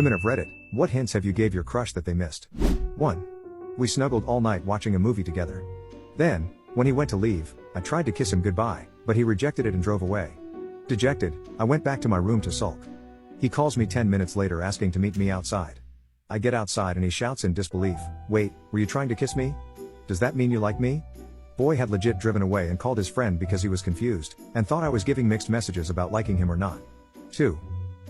Women of Reddit, what hints have you gave your crush that they missed? 1. We snuggled all night watching a movie together. Then, when he went to leave, I tried to kiss him goodbye, but he rejected it and drove away. Dejected, I went back to my room to sulk. He calls me 10 minutes later asking to meet me outside. I get outside and he shouts in disbelief, "Wait, were you trying to kiss me? Does that mean you like me?" Boy had legit driven away and called his friend because he was confused, and thought I was giving mixed messages about liking him or not. 2.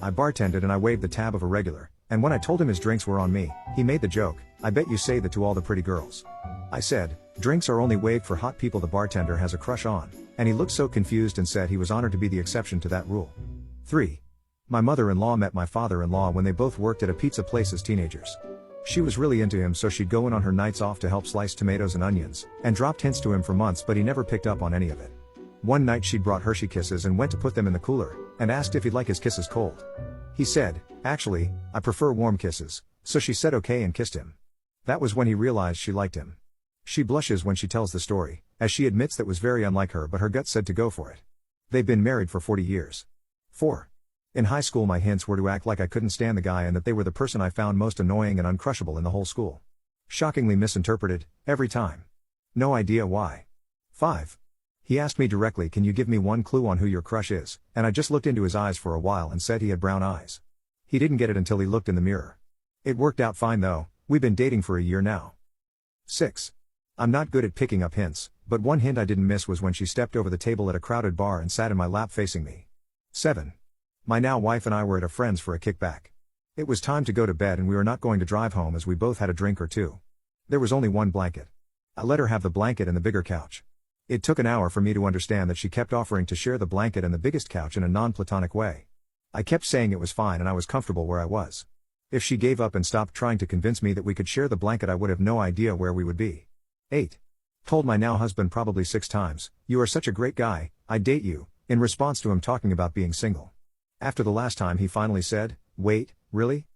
I bartended and I waved the tab of a regular, and when I told him his drinks were on me, he made the joke, "I bet you say that to all the pretty girls." I said, "Drinks are only waived for hot people the bartender has a crush on," and he looked so confused and said he was honored to be the exception to that rule. 3. My mother-in-law met my father-in-law when they both worked at a pizza place as teenagers. She was really into him, so she'd go in on her nights off to help slice tomatoes and onions, and dropped hints to him for months, but he never picked up on any of it. One night she'd brought Hershey Kisses and went to put them in the cooler, and asked if he'd like his kisses cold. He said, "Actually, I prefer warm kisses," so she said okay and kissed him. That was when he realized she liked him. She blushes when she tells the story, as she admits that was very unlike her, but her gut said to go for it. They've been married for 40 years. 4. In high school my hints were to act like I couldn't stand the guy and that they were the person I found most annoying and uncrushable in the whole school. Shockingly misinterpreted, every time. No idea why. 5. He asked me directly, "Can you give me one clue on who your crush is?" And I just looked into his eyes for a while and said he had brown eyes. He didn't get it until he looked in the mirror. It worked out fine though, we've been dating for a year now. 6. I'm not good at picking up hints, but one hint I didn't miss was when she stepped over the table at a crowded bar and sat in my lap facing me. 7. My now wife and I were at a friend's for a kickback. It was time to go to bed and we were not going to drive home as we both had a drink or two. There was only one blanket. I let her have the blanket and the bigger couch. It took an hour for me to understand that she kept offering to share the blanket and the biggest couch in a non-platonic way. I kept saying it was fine and I was comfortable where I was. If she gave up and stopped trying to convince me that we could share the blanket, I would have no idea where we would be. 8. Told my now husband probably 6 times, "You are such a great guy, I'd date you," in response to him talking about being single. After the last time he finally said, "Wait, really?"